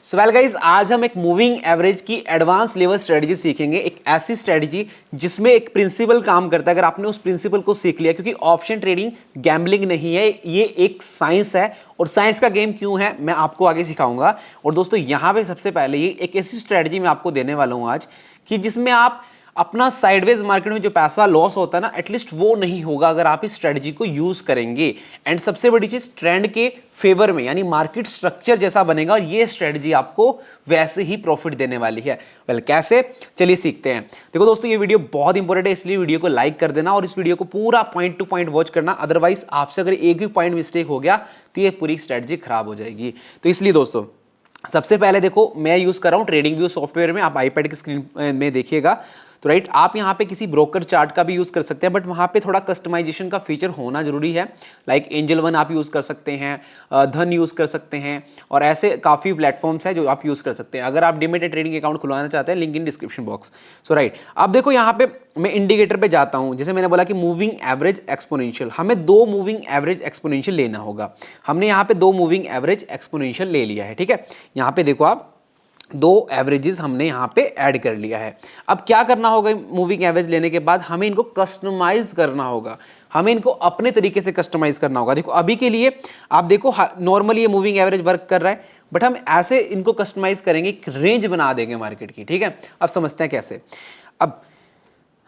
So well guys, आज हम एक मूविंग एवरेज की एडवांस लेवल स्ट्रेटजी सीखेंगे। एक ऐसी स्ट्रेटजी जिसमें एक प्रिंसिपल काम करता है। अगर आपने उस प्रिंसिपल को सीख लिया, क्योंकि ऑप्शन ट्रेडिंग गैम्बलिंग नहीं है, ये एक साइंस है और साइंस का गेम क्यों है मैं आपको आगे सिखाऊंगा। और दोस्तों यहां पे सबसे पहले ये एक ऐसी स्ट्रेटजी मैं आपको देने वाला हूं आज कि जिसमें आप अपना साइडवेज मार्केट में जो पैसा लॉस होता है ना, एटलीस्ट वो नहीं होगा अगर आप इस स्ट्रेटजी को यूज करेंगे। एंड सबसे बड़ी चीज, ट्रेंड के फेवर में, यानी मार्केट स्ट्रक्चर जैसा बनेगा और ये स्ट्रेटजी आपको वैसे ही प्रॉफिट देने वाली है। वेल कैसे, चलिए सीखते हैं। देखो दोस्तों, ये वीडियो बहुत इंपॉर्टेंट है, इसलिए वीडियो को लाइक कर देना और इस वीडियो को पूरा पॉइंट टू पॉइंट वॉच करना। अदरवाइज आपसे अगर एक भी पॉइंट मिस्टेक हो गया तो ये पूरी स्ट्रेटजी खराब हो जाएगी। तो इसलिए दोस्तों सबसे पहले देखो, मैं यूज कर रहा हूं ट्रेडिंग व्यू सॉफ्टवेयर में, आप आईपैड की स्क्रीन में देखिएगा तो राइट। आप यहां पे किसी ब्रोकर चार्ट का भी यूज कर सकते हैं, बट वहां पे थोड़ा कस्टमाइजेशन का फीचर होना जरूरी है। लाइक एंजल वन आप यूज कर सकते हैं, धन यूज कर सकते हैं और ऐसे काफी प्लेटफॉर्म्स हैं जो आप यूज कर सकते हैं। अगर आप डिमेटेड ट्रेडिंग अकाउंट खुलवाना चाहते हैं, link in description box. So right, अब देखो यहां पे मैं इंडिकेटर पे जाता हूं। जैसे मैंने बोला कि मूविंग एवरेज एक्सपोनेंशियल, हमें दो मूविंग एवरेज एक्सपोनेंशियल लेना होगा। हमने यहां पे दो मूविंग एवरेज एक्सपोनेंशियल ले लिया है, ठीक है। यहां पे देखो आप, दो एवरेजेस हमने यहां पे ऐड कर लिया है। अब क्या करना होगा, मूविंग एवरेज लेने के बाद हमें इनको कस्टमाइज करना होगा, हमें इनको अपने तरीके से कस्टमाइज करना होगा। देखो अभी के लिए आप देखो, नॉर्मली ये मूविंग एवरेज वर्क कर रहा है, बट हम ऐसे इनको कस्टमाइज करेंगे, एक रेंज बना देंगे मार्केट की, ठीक है। अब समझते हैं कैसे। अब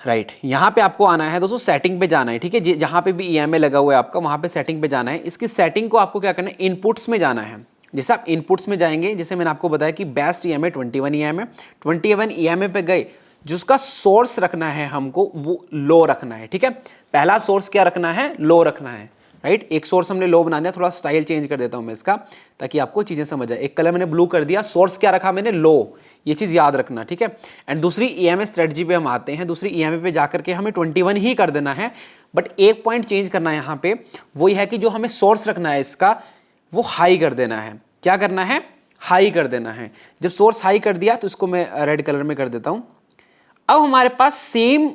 राइट, यहां पे आपको आना है दोस्तों, सेटिंग पे जाना है, ठीक है। जहां पे भी ईएमए लगा हुआ है आपका, वहां पे सेटिंग पे जाना है। इसकी सेटिंग को आपको क्या करना है, इनपुट्स में जाना है। जैसे आप इनपुट्स में जाएंगे, जैसे मैंने आपको बताया कि बेस्ट ईएमए 21 ईएमए, 21 ईएमए पे गए, जिसका सोर्स रखना है हमको वो लो रखना है, ठीक है। पहला सोर्स क्या रखना है, लो रखना है, राइट। एक सोर्स हमने लो बना दिया, थोड़ा स्टाइल चेंज कर देता हूं मैं इसका ताकि आपको चीजें समझ आए। एक कलर मैंने ब्लू कर दिया, सोर्स क्या रखा मैंने, लो, ये चीज याद रखना, ठीक है। एंड दूसरी ईएमए स्ट्रेटजी पे हम आते हैं। दूसरी ईएमए पे जाकर के हमें 21 ही कर देना है, बट एक पॉइंट चेंज करना है यहां पे, वो ये है कि जो हमें सोर्स रखना है इसका, वो हाई कर देना है। क्या करना है, हाई कर देना है। जब सोर्स हाई कर दिया तो इसको मैं रेड कलर में कर देता हूं। अब हमारे पास सेम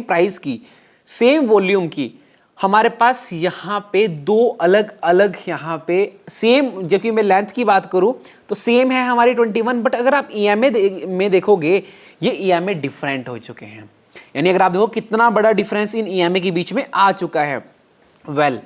प्राइस की, सेम वॉल्यूम की हमारे पास यहां पे दो अलग अलग, यहां पे सेम, जबकि मैं लेंथ की बात करूं तो सेम है हमारी 21, बट अगर आप ईएमए में देखोगे, ये ईएमए डिफरेंट हो चुके हैं। यानी अगर आप देखो कितना बड़ा डिफरेंस इन ईएमए के बीच में आ चुका है। वेल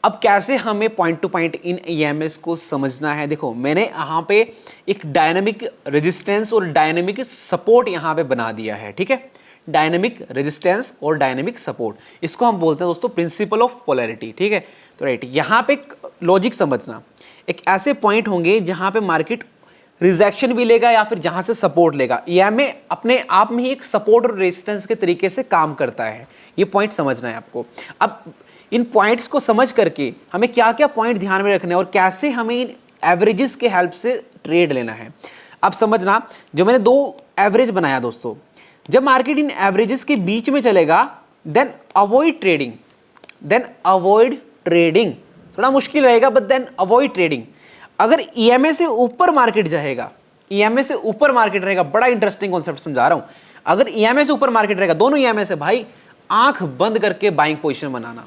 अब कैसे हमें point two point in EMS को समझना है। देखो मैंने यहां पे एक डायनामिक रेजिस्टेंस और डायनामिक सपोर्ट यहां पे बना दिया है, ठीक है। डायनामिक रेजिस्टेंस और डायनामिक सपोर्ट, इसको हम बोलते हैं दोस्तों प्रिंसिपल ऑफ पोलैरिटी, ठीक है। तो राइट, यहां पे लॉजिक समझना, एक ऐसे पॉइंट होंगे जहां पे मार्केट रिजेक्शन भी लेगा या फिर जहां से सपोर्ट लेगा। ईएमए अपने आप में ही एक सपोर्ट और रेजिस्टेंस के तरीके से काम करता है, ये पॉइंट समझना है आपको। अब इन पॉइंट्स को समझ करके हमें क्या क्या पॉइंट ध्यान में रखने हैं और कैसे हमें इन एवरेजेस के हेल्प से ट्रेड लेना है। अब समझना, जो मैंने दो एवरेज बनाया दोस्तों, जब मार्केट इन एवरेजेस के बीच में चलेगा, देन अवॉइड ट्रेडिंग, थोड़ा मुश्किल रहेगा, बट देन अवॉइड ट्रेडिंग। अगर ईएमए से ऊपर मार्केट जाएगा, ईएमए से ऊपर मार्केट रहेगा, बड़ा इंटरेस्टिंग कॉन्सेप्ट समझा रहा हूं। अगर ईएमए से ऊपर मार्केट रहेगा, दोनों ईएमए से, भाई आंख बंद करके बाइंग पोजीशन बनाना।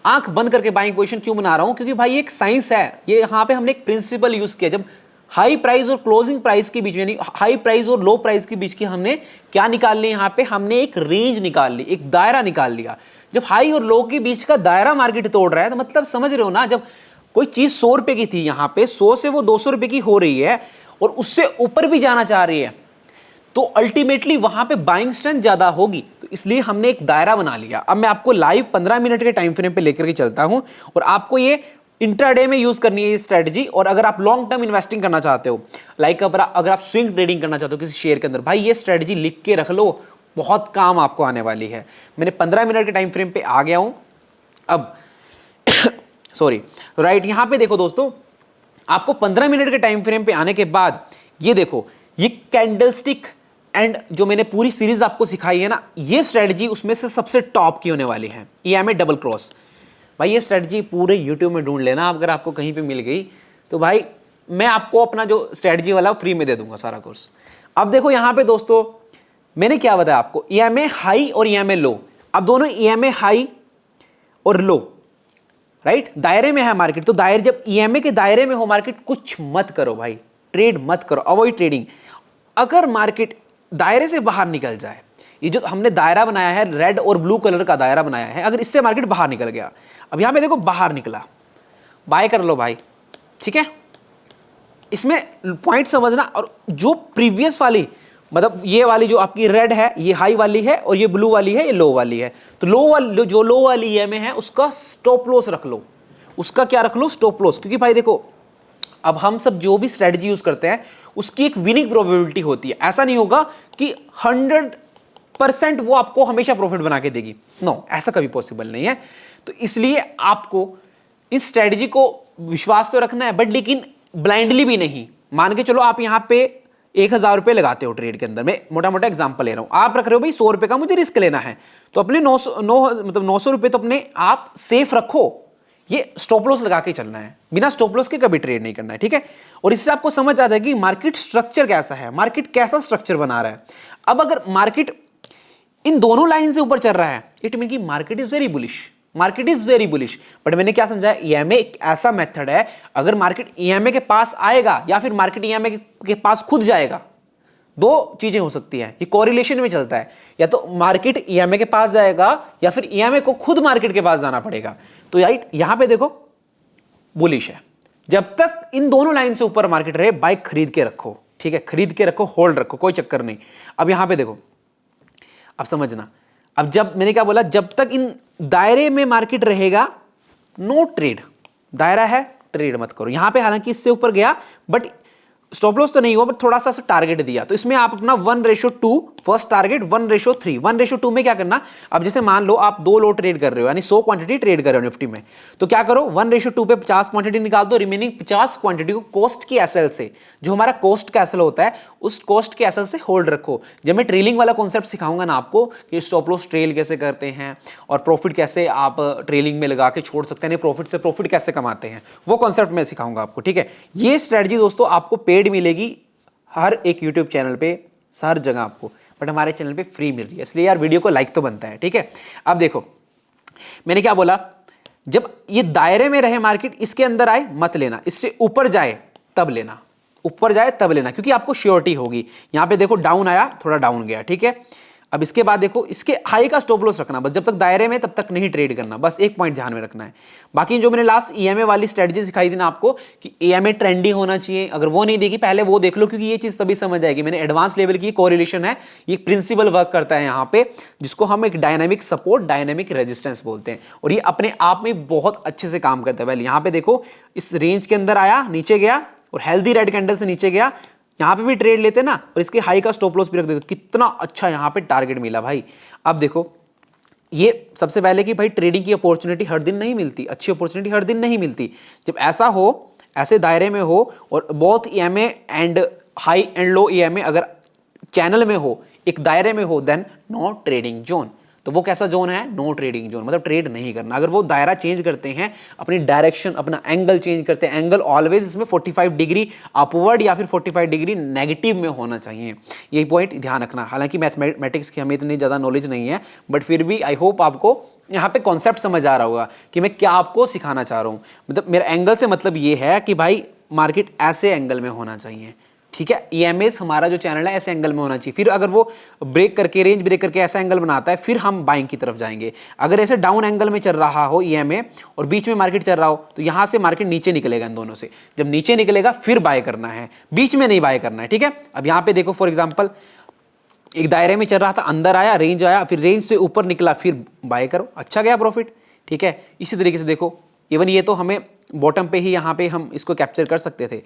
आंख बंद करके बाइंग पोजीशन क्यों बना रहा हूं, क्योंकि भाई एक साइंस है, ये यहां पे हमने एक प्रिंसिपल यूज किया। जब हाई प्राइस और क्लोजिंग प्राइस के बीच में, यानी हाई प्राइस और लो प्राइस के बीच की हमने क्या निकाल ली, यहां पे हमने एक रेंज निकाल ली, एक दायरा निकाल लिया। जब हाई और लो के बीच का दायरा मार्केट तोड़ रहा है, तो मतलब समझ रहे हो ना, जब कोई चीज 100 रुपए की थी, यहां पे 100 से वो 200 रुपए की हो रही है और उससे ऊपर भी जाना चाह रही है, तो अल्टीमेटली वहां पे बाइंग स्ट्रेंथ ज्यादा होगी। तो इसलिए हमने एक दायरा बना लिया। अब मैं आपको लाइव 15 मिनट के टाइम फ्रेम पे लेकर के चलता हूं और आपको ये इंट्राडे में यूज करनी है ये स्ट्रेटजी। और अगर आप लॉन्ग टर्म इन्वेस्टिंग करना चाहते हो, लाइक अगर आप स्विंग ट्रेडिंग करना चाहते हो किसी शेयर के अंदर, भाई ये स्ट्रेटजी लिख के रख लो, बहुत काम आपको आने वाली है। मैंने 15 मिनट के टाइम फ्रेम पे आ गया हूं अब सॉरी राइट। यहां पे देखो दोस्तों, आपको 15 मिनट के टाइम फ्रेम पे आने के बाद ये देखो, ये कैंडलस्टिक एंड जो मैंने पूरी सीरीज आपको सिखाई है ना, ये स्ट्रेटजी उसमें से सबसे टॉप की होने वाली है, ईएमए डबल क्रॉस। भाई ये स्ट्रेटजी पूरे यूट्यूब में ढूंढ लेना, अगर आपको कहीं पे मिल गई तो भाई मैं आपको अपना जो स्ट्रेटजी वाला फ्री में दे दूंगा सारा कोर्स। अब देखो यहां पे दोस्तों, मैंने क्या बताया आपको, ईएमए हाई और ईएमए लो। अब दोनों ईएमए हाई और लो, राइट, दायरे में है मार्केट, तो दायरे, जब ईएमए के दायरे में हो मार्केट, कुछ मत करो भाई, ट्रेड मत करो, अवॉइड ट्रेडिंग। अगर मार्केट दायरे से बाहर निकल जाए, ये जो हमने दायरा बनाया है, रेड और ब्लू कलर का दायरा बनाया है, अगर इससे मार्केट बाहर निकल गया, अब यहां पे देखो बाहर निकला, बाय कर लो भाई, ठीक है। इसमें पॉइंट समझना, और जो प्रीवियस वाली, मतलब ये वाली जो आपकी रेड है, ये हाई वाली है, और ये ब्लू वाली है, ये लो वाली है, तो लो वाली, जो लो वाली ईएमए है, उसका स्टॉप लॉस रख लो, उसका क्या रख लो, स्टॉप लॉस। क्योंकि भाई देखो, अब हम सब जो भी स्ट्रेटजी यूज करते हैं, उसकी एक विनिंग प्रोबेबिलिटी होती है। ऐसा नहीं होगा कि 100% वो आपको हमेशा प्रॉफिट बना के देगी, नो, ऐसा कभी पॉसिबल नहीं है। तो इसलिए आपको इस स्ट्रेटजी को विश्वास तो रखना है, बट लेकिन ब्लाइंडली भी नहीं। मान के चलो आप यहां पे 1000 रुपए लगाते हो ट्रेड के अंदर, मैं मोटा मोटा एग्जांपल ले रहा हूं, आप रख रहे हो भाई 100 रुपए का मुझे रिस्क लेना है, तो अपने 900 रुपए तो अपने आप सेफ रखो। ये स्टॉप लॉस लगा के चलना है, बिना स्टॉप लॉस के कभी ट्रेड नहीं करना है, ठीक है। और इससे आपको समझ आ जाएगी मार्केट स्ट्रक्चर कैसा है, मार्केट कैसा स्ट्रक्चर बना रहा है। अब अगर मार्केट इन दोनों लाइन से ऊपर चल रहा है, इट मीन की market is very bullish, market is very bullish. But मैंने क्या समझा, ईएमए एक ऐसा मेथड है, अगर मार्केट ईएमए के पास आएगा या फिर मार्केट ईएमए के पास खुद जाएगा, दो चीजें हो सकती है, ये कोरिलेशन में चलता है, या तो मार्केट ईएमए के पास जाएगा या फिर ईएमए को खुद मार्केट के पास जाना पड़ेगा। तो राइट, यहां पे देखो बुलिश है, जब तक इन दोनों लाइन से ऊपर मार्केट रहे, बाइक खरीद के रखो, ठीक है, खरीद के रखो, होल्ड रखो, कोई चक्कर नहीं। अब यहां पे देखो, अब समझना, अब जब मैंने क्या बोला, जब तक इन दायरे में मार्केट रहेगा, नो ट्रेड, दायरा है, ट्रेड मत करो। यहां पे हालांकि इससे ऊपर गया, बट स्टॉप लॉस तो नहीं हुआ, बट थोड़ा सा टारगेट दिया, तो इसमें आप अपना 1:2 फर्स्ट टारगेट, 1:3, 1:2 में क्या करना, अब जैसे मान लो आप 2 लो ट्रेड कर रहे हो, यानी 100 क्वांटिटी ट्रेड कर रहे हो निफ्टी में, तो क्या करो, 1:2 पे 50 क्वांटिटी निकाल दो, रिमेनिंग 50 क्वांटिटी को कोस्ट की एसएल से, जो हमारा कोस्ट का एसएल होता है, उस कोस्ट के एसएल से होल्ड रखो। जब मैं ट्रेलिंग वाला कॉन्सेप्ट सिखाऊंगा ना आपको, कि स्टॉप लॉस ट्रेल कैसे करते हैं और प्रॉफिट कैसे आप ट्रेलिंग में लगा के छोड़ सकते हैं, प्रॉफिट से प्रॉफिट कैसे कमाते हैं, वो कॉन्सेप्ट मैं सिखाऊंगा आपको, ठीक है। ये स्ट्रेटजी दोस्तों आपको पेड मिलेगी हर एक यूट्यूब चैनल पे, हर जगह आपको, बट हमारे चैनल पे फ्री मिल रही है, इसलिए यार वीडियो को लाइक तो बनता है, ठीक है। अब देखो मैंने क्या बोला, जब ये दायरे में रहे मार्केट, इसके अंदर आए मत लेना, इससे ऊपर जाए तब लेना, ऊपर जाए तब लेना, क्योंकि आपको श्योरिटी होगी। यहां पे देखो डाउन आया, थोड़ा डाउन गया, ठीक है। अब इसके बाद देखो, इसके हाई का स्टॉप लॉस रखना, बस जब तक दायरे में तब तक नहीं ट्रेड करना, बस एक पॉइंट ध्यान में रखना है। बाकी जो मैंने लास्ट ईएमए वाली स्ट्रेटजी सिखाई थी ना आपको, कि ईएमए ट्रेंडी होना चाहिए, अगर वो नहीं देखी पहले वो देख लो, क्योंकि ये चीज तभी समझ आएगी। मैंने एडवांस लेवल की कोरिलेशन है, ये प्रिंसिपल वर्क करता है यहाँ पे, जिसको हम एक डायनामिक सपोर्ट, डायनामिक रेजिस्टेंस बोलते हैं, और ये अपने आप में बहुत अच्छे से काम करता है। पहले यहाँ पे देखो, इस रेंज के अंदर आया, नीचे गया, और हेल्दी रेड कैंडल से नीचे गया, यहां पे भी ट्रेड लेते ना, और इसके हाई का स्टॉप लॉस भी रख देते, कितना अच्छा यहां पे टारगेट मिला भाई। अब देखो, ये सबसे पहले कि भाई ट्रेडिंग की अपॉर्चुनिटी हर दिन नहीं मिलती, अच्छी अपॉर्चुनिटी हर दिन नहीं मिलती। जब ऐसा हो, ऐसे दायरे में हो, और बहुत EMA and high and low EMA अगर चैनल में हो, एक दायरे में हो, देन नो ट्रेडिंग जोन। तो वो कैसा जोन है, नो ट्रेडिंग जोन, मतलब ट्रेड नहीं करना। अगर वो दायरा चेंज करते हैं, अपनी डायरेक्शन, अपना एंगल चेंज करते हैं, एंगल ऑलवेज इसमें 45 डिग्री अपवर्ड या फिर 45 डिग्री नेगेटिव में होना चाहिए, यही पॉइंट ध्यान रखना। हालांकि मैथमेटिक्स की हमें इतनी ज़्यादा नॉलेज नहीं है, बट फिर भी आई होप आपको यहाँ पे कॉन्सेप्ट समझ आ रहा होगा कि मैं क्या आपको सिखाना चाह रहा हूँ। मतलब मेरा एंगल से मतलब ये है कि भाई मार्केट ऐसे एंगल में होना चाहिए, ठीक है। ईएमएस हमारा जो चैनल है ऐसे एंगल में होना चाहिए, फिर अगर वो ब्रेक करके, रेंज ब्रेक करके ऐसा एंगल बनाता है, फिर हम बाइंग की तरफ जाएंगे। अगर ऐसे डाउन एंगल में चल रहा हो ईएमए और बीच में मार्केट चल रहा हो, तो यहां से मार्केट नीचे निकलेगा, इन दोनों से जब नीचे निकलेगा फिर बाय करना है, बीच में नहीं बाय करना है, ठीक है। अब यहां पे देखो फॉर एग्जांपल, एक दायरे में चल रहा था, अंदर आया, रेंज आया, फिर रेंज से ऊपर निकला, फिर बाय करो, अच्छा गया प्रॉफिट, ठीक है। इसी तरीके से देखो, इवन ये तो हमें बॉटम पे ही यहाँ पे हम इसको कैप्चर कर सकते थे।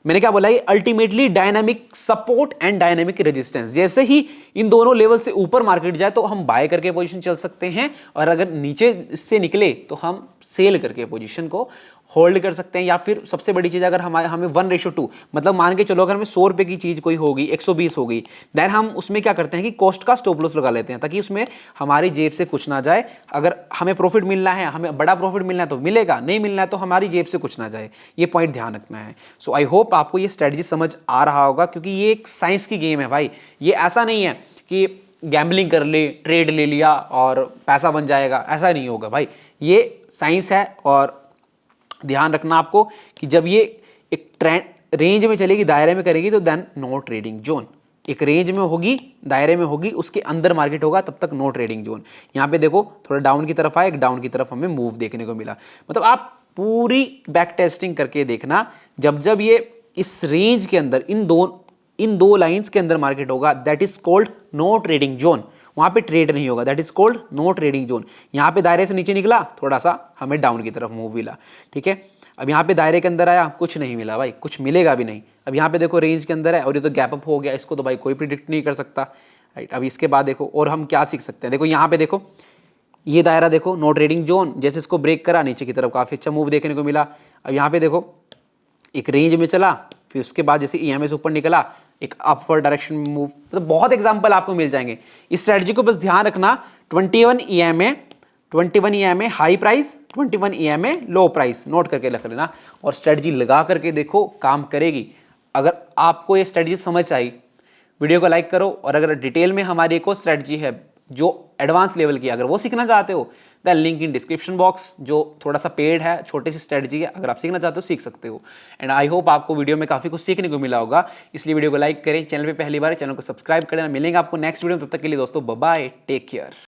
मैंने क्या बोला, ये ultimately dynamic support and dynamic resistance, जैसे ही इन दोनों लेवल से ऊपर मार्केट जाए तो हम बाय करके पोजीशन चल सकते हैं, और अगर नीचे से निकले तो हम सेल करके पोजीशन को होल्ड कर सकते हैं। या फिर सबसे बड़ी चीज, अगर हमें 1:2, मतलब मान के चलो अगर हमें 100 रुपए की चीज कोई होगी, 120 होगी, देन हम उसमें क्या करते हैं कि कॉस्ट का स्टॉप लॉस लगा लेते हैं, ताकि उसमें हमारी जेब से कुछ ना जाए। अगर हमें प्रॉफिट मिलना है, हमें बड़ा प्रॉफिट मिलना है तो मिलेगा, नहीं मिलना है तो हमारी जेब से कुछ ना जाए, ये पॉइंट ध्यान रखना है। सो आई होप आपको ये स्ट्रेटजी समझ आ रहा होगा, क्योंकि ये एक साइंस की गेम है भाई। ये ऐसा नहीं है कि गैम्बलिंग कर ले, ट्रेड ले लिया और पैसा बन जाएगा, ऐसा नहीं होगा भाई। ये साइंस है, और ध्यान रखना आपको कि जब ये एक ट्रेंड रेंज में चलेगी, दायरे में करेगी, तो देन नो ट्रेडिंग जोन। एक रेंज में होगी, दायरे में होगी, उसके अंदर मार्केट होगा, तब तक नो ट्रेडिंग जोन। यहाँ पे देखो थोड़ा डाउन की तरफ आया, एक डाउन की तरफ हमें मूव देखने को मिला। मतलब आप पूरी बैक टेस्टिंग करके देखना, जब जब ये इस रेंज के अंदर इन दो लाइंस के अंदर मार्केट होगा, that is called no trading zone. वहां पे ट्रेड नहीं होगा, that is called no trading zone. यहाँ पे दायरे से नीचे निकला, थोड़ा सा हमें डाउन की तरफ मूव मिला, ठीक है। अब यहाँ पे दायरे के अंदर आया, कुछ नहीं मिला भाई, कुछ मिलेगा भी नहीं। अब यहाँ पे देखो रेंज के अंदर है और ये तो गैप अप हो गया, इसको तो भाई कोई प्रिडिक्ट नहीं कर सकता, राइट। अब इसके बाद देखो और हम क्या सीख सकते हैं, देखो यहाँ पे देखो ये दायरा देखो नो ट्रेडिंग जोन, जैसे इसको ब्रेक करा नीचे की तरफ काफी अच्छा मूव देखने को मिला। अब यहाँ पे देखो एक रेंज में चला, फिर उसके बाद जैसे ईएमए से ऊपर निकला, एक अपवर्ड डायरेक्शन में मूव। मतलब बहुत एग्जांपल आपको मिल जाएंगे। इस स्ट्रेटजी को बस ध्यान रखना, 21 ईएमए हाई प्राइस, 21 ईएमए लो प्राइस, नोट करके रख लेना और स्ट्रेटजी लगा करके देखो, काम करेगी। अगर आपको ये स्ट्रेटजी समझ आई, वीडियो को लाइक करो, और अगर डिटेल में हमारी एक और स्ट्रेटजी है जो एडवांस लेवल की, अगर वो सीखना चाहते हो, the link in description box, जो थोड़ा सा पेड है, छोटी सी स्ट्रेटजी है, अगर आप सीखना चाहते हो सीख सकते हो। एंड आई होप आपको वीडियो में काफी कुछ सीखने को मिला होगा, इसलिए वीडियो को लाइक करें, चैनल पे पहली बार चैनल को सब्सक्राइब करें। मिलेंगे आपको नेक्स्ट वीडियो में, तब तक के लिए दोस्तों बाय बाय, टेक केयर।